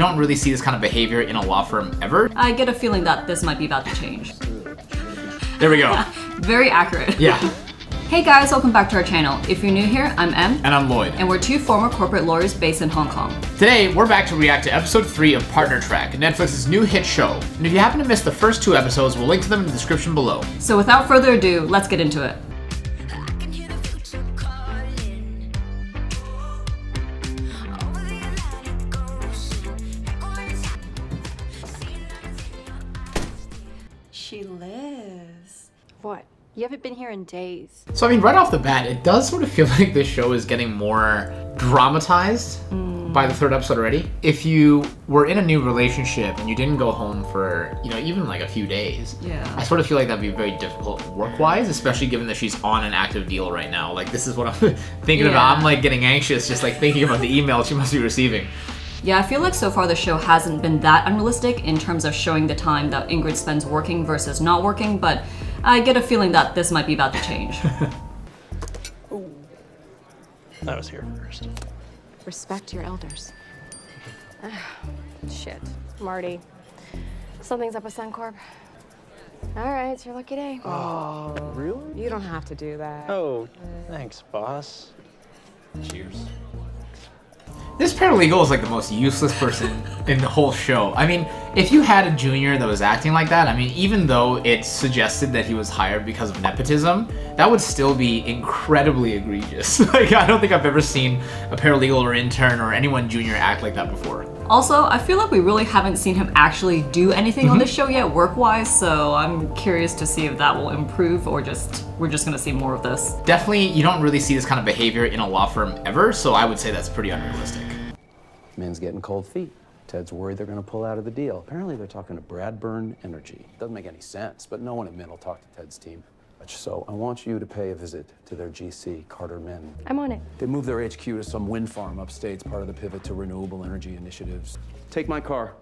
don't really see this kind of behavior in a law firm ever. I get a feeling that this might be about to change. There we go. Very accurate. Yeah. Hey guys, welcome back to our channel. If you're new here, I'm Em. And I'm Lloyd. And we're two former corporate lawyers based in Hong Kong. Today, we're back to react to episode 3 of Partner Track, Netflix's new hit show. And if you happen to miss the first 2 episodes, we'll link to them in the description below. So without further ado, let's get into it. She lives. What? You haven't been here in days. So I mean, right off the bat, it does sort of feel like this show is getting more dramatized by the 3rd episode already. If you were in a new relationship and you didn't go home for, even like a few days, I sort of feel like that'd be very difficult work-wise, especially given that she's on an active deal right now. Like, this is what I'm thinking about. I'm like getting anxious just like thinking about the email she must be receiving. Yeah, I feel like so far the show hasn't been that unrealistic in terms of showing the time that Ingrid spends working versus not working, but I get a feeling that this might be about to change. I was here first. Respect your elders. Shit. Marty. Something's up with Suncorp. All right, it's your lucky day. Oh, really? You don't have to do that. Oh, thanks, boss. Cheers. This paralegal is like the most useless person in the whole show. I mean, if you had a junior that was acting like that, I mean, even though it suggested that he was hired because of nepotism, that would still be incredibly egregious. Like, I don't think I've ever seen a paralegal or intern or anyone junior act like that before. Also, I feel like we really haven't seen him actually do anything on this show yet work-wise, so I'm curious to see if that will improve or we're just gonna see more of this. Definitely, you don't really see this kind of behavior in a law firm ever, so I would say that's pretty unrealistic. Men's getting cold feet. Ted's worried they're gonna pull out of the deal. Apparently they're talking to Bradburn Energy. Doesn't make any sense, but no one at Min will talk to Ted's team. So I want you to pay a visit to their GC, Carter Min. I'm on it. They moved their HQ to some wind farm upstate. It's part of the pivot to renewable energy initiatives. Take my car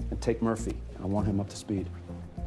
and take Murphy. I want him up to speed.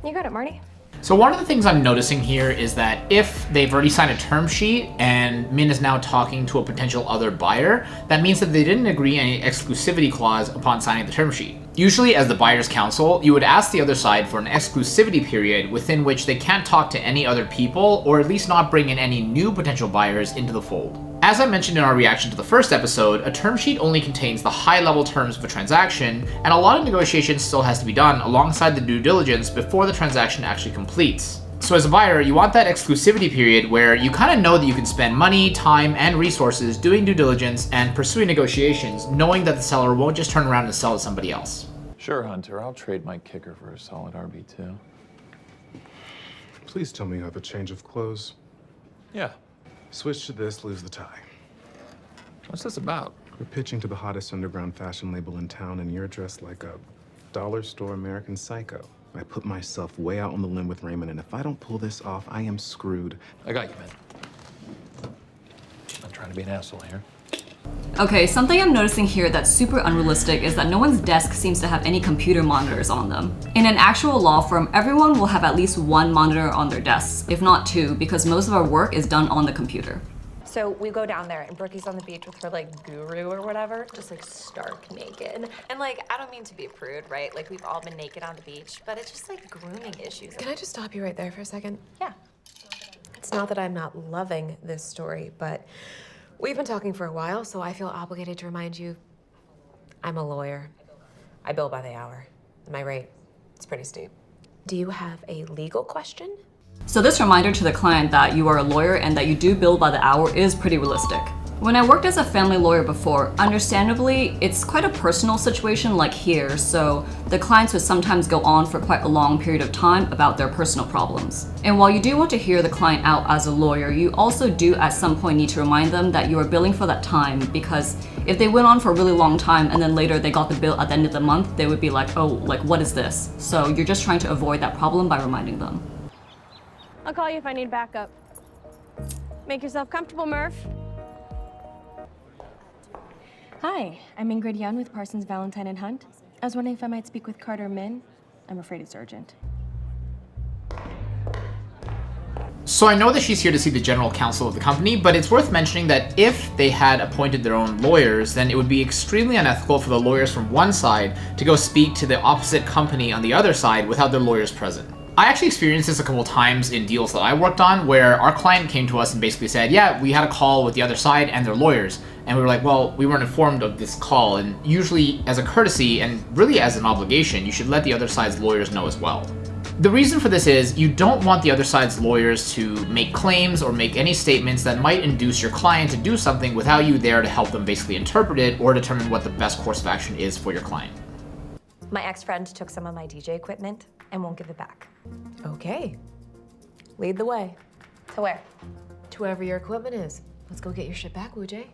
You got it, Marty. So one of the things I'm noticing here is that if they've already signed a term sheet and Min is now talking to a potential other buyer, that means that they didn't agree any exclusivity clause upon signing the term sheet. Usually, as the buyer's counsel, you would ask the other side for an exclusivity period within which they can't talk to any other people or at least not bring in any new potential buyers into the fold. As I mentioned in our reaction to the 1st episode, a term sheet only contains the high-level terms of a transaction, and a lot of negotiation still has to be done alongside the due diligence before the transaction actually completes. So as a buyer, you want that exclusivity period where you kind of know that you can spend money, time, and resources doing due diligence and pursuing negotiations, knowing that the seller won't just turn around and sell to somebody else. Sure, Hunter. I'll trade my kicker for a solid RB2. Please tell me you have a change of clothes. Yeah. Switch to this, lose the tie. What's this about? We're pitching to the hottest underground fashion label in town, and you're dressed like a dollar store American Psycho. I put myself way out on the limb with Raymond, and if I don't pull this off, I am screwed. I got you, man. I'm trying to be an asshole here. Okay, something I'm noticing here that's super unrealistic is that no one's desk seems to have any computer monitors on them. In an actual law firm, everyone will have at least 1 monitor on their desks, if not 2, because most of our work is done on the computer. So we go down there and Brookie's on the beach with her like guru or whatever, just like stark naked. And like, I don't mean to be a prude, right? Like we've all been naked on the beach, but it's just like grooming issues. Can I just stop you right there for a second? Yeah. It's not that I'm not loving this story, but we've been talking for a while, so I feel obligated to remind you, I'm a lawyer. I bill by the hour. And my rate, it's pretty steep. Do you have a legal question? So this reminder to the client that you are a lawyer and that you do bill by the hour is pretty realistic. When I worked as a family lawyer before, understandably, it's quite a personal situation like here, so the clients would sometimes go on for quite a long period of time about their personal problems. And while you do want to hear the client out as a lawyer, you also do at some point need to remind them that you are billing for that time, because if they went on for a really long time and then later they got the bill at the end of the month, they would be like, oh, like what is this? So you're just trying to avoid that problem by reminding them. I'll call you if I need backup. Make yourself comfortable, Murph. Hi, I'm Ingrid Young with Parsons, Valentine and Hunt. I was wondering if I might speak with Carter Min. I'm afraid it's urgent. So I know that she's here to see the general counsel of the company, but it's worth mentioning that if they had appointed their own lawyers, then it would be extremely unethical for the lawyers from one side to go speak to the opposite company on the other side without their lawyers present. I actually experienced this a couple times in deals that I worked on where our client came to us and basically said, yeah, we had a call with the other side and their lawyers. And we were like, well, we weren't informed of this call. And usually as a courtesy and really as an obligation, you should let the other side's lawyers know as well. The reason for this is you don't want the other side's lawyers to make claims or make any statements that might induce your client to do something without you there to help them basically interpret it or determine what the best course of action is for your client. My ex-friend took some of my DJ equipment and won't give it back. Okay. Lead the way. To where? To wherever your equipment is. Let's go get your shit back, Wu Jay.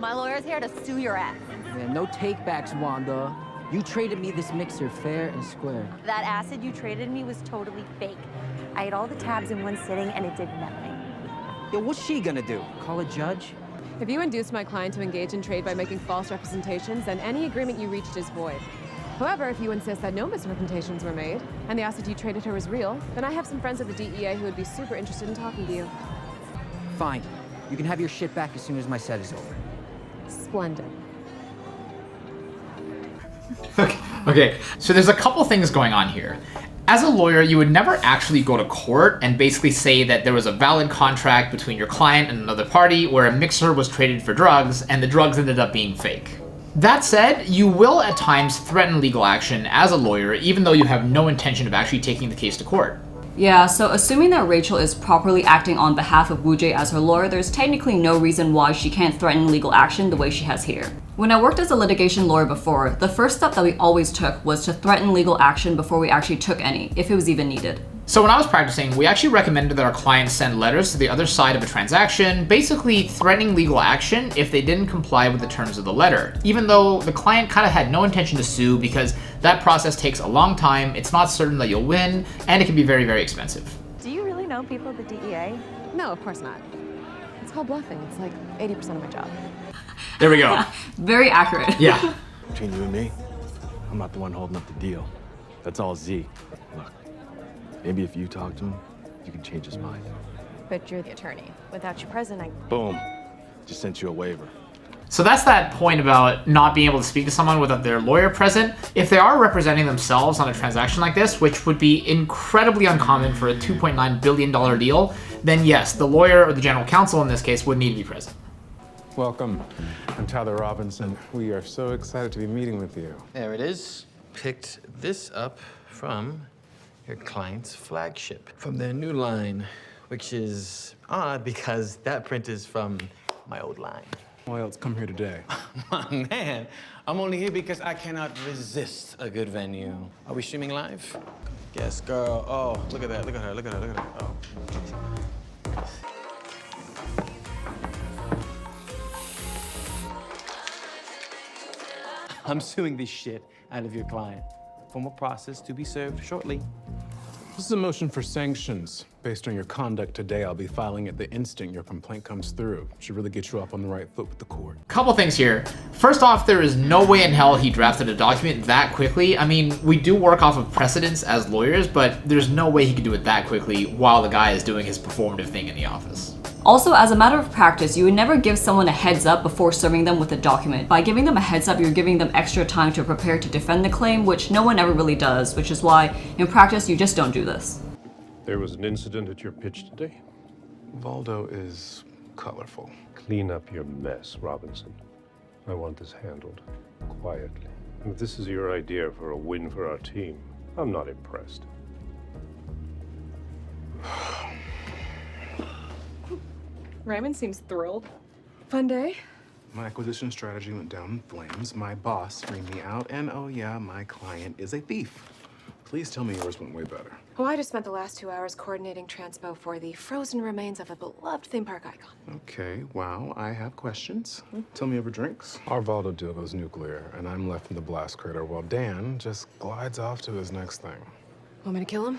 My lawyer's here to sue your ass. Man, no takebacks, Wanda. You traded me this mixer fair and square. That acid you traded me was totally fake. I ate all the tabs in one sitting and it did nothing. Yo, what's she gonna do? Call a judge? If you induced my client to engage in trade by making false representations, then any agreement you reached is void. However, if you insist that no misrepresentations were made, and the acid you traded her was real, then I have some friends at the DEA who would be super interested in talking to you. Fine. You can have your shit back as soon as my set is over. Splendid. Okay, so there's a couple things going on here. As a lawyer, you would never actually go to court and basically say that there was a valid contract between your client and another party where a mixer was traded for drugs and the drugs ended up being fake. That said, you will at times threaten legal action as a lawyer even though you have no intention of actually taking the case to court. Yeah, so assuming that Rachel is properly acting on behalf of Wu Jay as her lawyer, there's technically no reason why she can't threaten legal action the way she has here. When I worked as a litigation lawyer before, the first step that we always took was to threaten legal action before we actually took any, if it was even needed. So when I was practicing, we actually recommended that our clients send letters to the other side of a transaction, basically threatening legal action if they didn't comply with the terms of the letter, even though the client kind of had no intention to sue because that process takes a long time, it's not certain that you'll win, and it can be very, very expensive. Do you really know people at the DEA? No, of course not. It's called bluffing. It's like 80% of my job. There we go. Very accurate. Yeah. Between you and me, I'm not the one holding up the deal. That's all Z. Look, maybe if you talk to him, you can change his mind. But you're the attorney. Without you present, I... Boom. Just sent you a waiver. So that's that point about not being able to speak to someone without their lawyer present. If they are representing themselves on a transaction like this, which would be incredibly uncommon for a $2.9 billion deal, then yes, the lawyer or the general counsel in this case would need to be present. Welcome. I'm Tyler Robinson. We are so excited to be meeting with you. There it is. Picked this up from your client's flagship, from their new line, which is odd because that print is from my old line. Why else come here today? My man, I'm only here because I cannot resist a good venue. Are we streaming live? Yes, girl. Oh, look at that. Look at her. Look at her. Look at her. Oh. I'm suing the shit out of your client. Formal process to be served shortly. This is a motion for sanctions. Based on your conduct today, I'll be filing it the instant your complaint comes through. Should really get you up on the right foot with the court. Couple things here. First off, there is no way in hell he drafted a document that quickly. I mean, we do work off of precedents as lawyers, but there's no way he could do it that quickly while the guy is doing his performative thing in the office. Also, as a matter of practice, you would never give someone a heads up before serving them with a document. By giving them a heads up, you're giving them extra time to prepare to defend the claim, which no one ever really does, which is why, in practice, you just don't do this. There was an incident at your pitch today? Valdo is colorful. Clean up your mess, Robinson. I want this handled quietly. If this is your idea for a win for our team, I'm not impressed. Raymond seems thrilled. Fun day? My acquisition strategy went down in flames. My boss screamed me out, and oh yeah, my client is a thief. Please tell me yours went way better. Well, I just spent the last 2 hours coordinating transpo for the frozen remains of a beloved theme park icon. Okay, wow, I have questions. Tell me over drinks. Our Valdo deal goes nuclear, and I'm left in the blast crater while Dan just glides off to his next thing. Want me to kill him?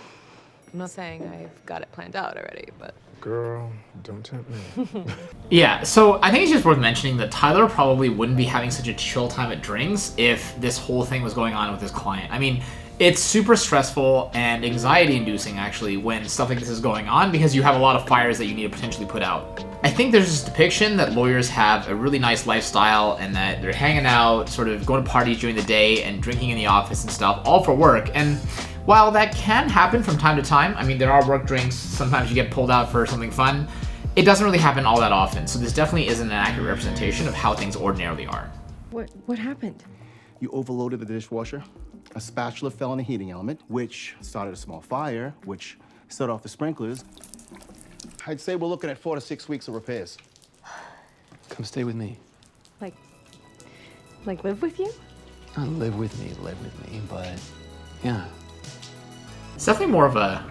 I'm not saying I've got it planned out already, but... Girl, don't tempt me. Yeah, so I think it's just worth mentioning that Tyler probably wouldn't be having such a chill time at drinks if this whole thing was going on with his client. I mean, It's super stressful and anxiety-inducing, actually, when stuff like this is going on because you have a lot of fires that you need to potentially put out. I think there's this depiction that lawyers have a really nice lifestyle and that they're hanging out, sort of going to parties during the day and drinking in the office and stuff, all for work. And while that can happen from time to time, I mean, there are work drinks, sometimes you get pulled out for something fun, it doesn't really happen all that often. So this definitely isn't an accurate representation of how things ordinarily are. What happened? You overloaded the dishwasher. A spatula fell on the heating element, which started a small fire, which set off the sprinklers. I'd say we're looking at 4 to 6 weeks of repairs. Come stay with me. Like live with you? Not live with me, but yeah. It's definitely more of a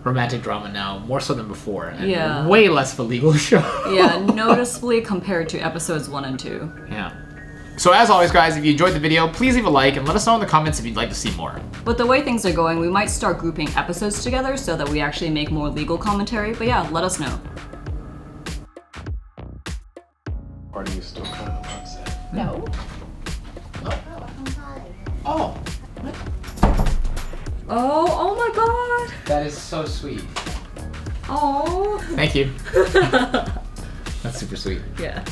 romantic drama now, more so than before, and Yeah. way less of a legal show. Yeah, noticeably compared to episodes 1 and 2. Yeah. So as always, guys, if you enjoyed the video, please leave a like and let us know in the comments if you'd like to see more. With the way things are going, we might start grouping episodes together so that we actually make more legal commentary, but yeah, let us know. Are you still kind of upset? No. Oh. Oh my god! That is so sweet. Oh. Thank you. That's super sweet. Yeah.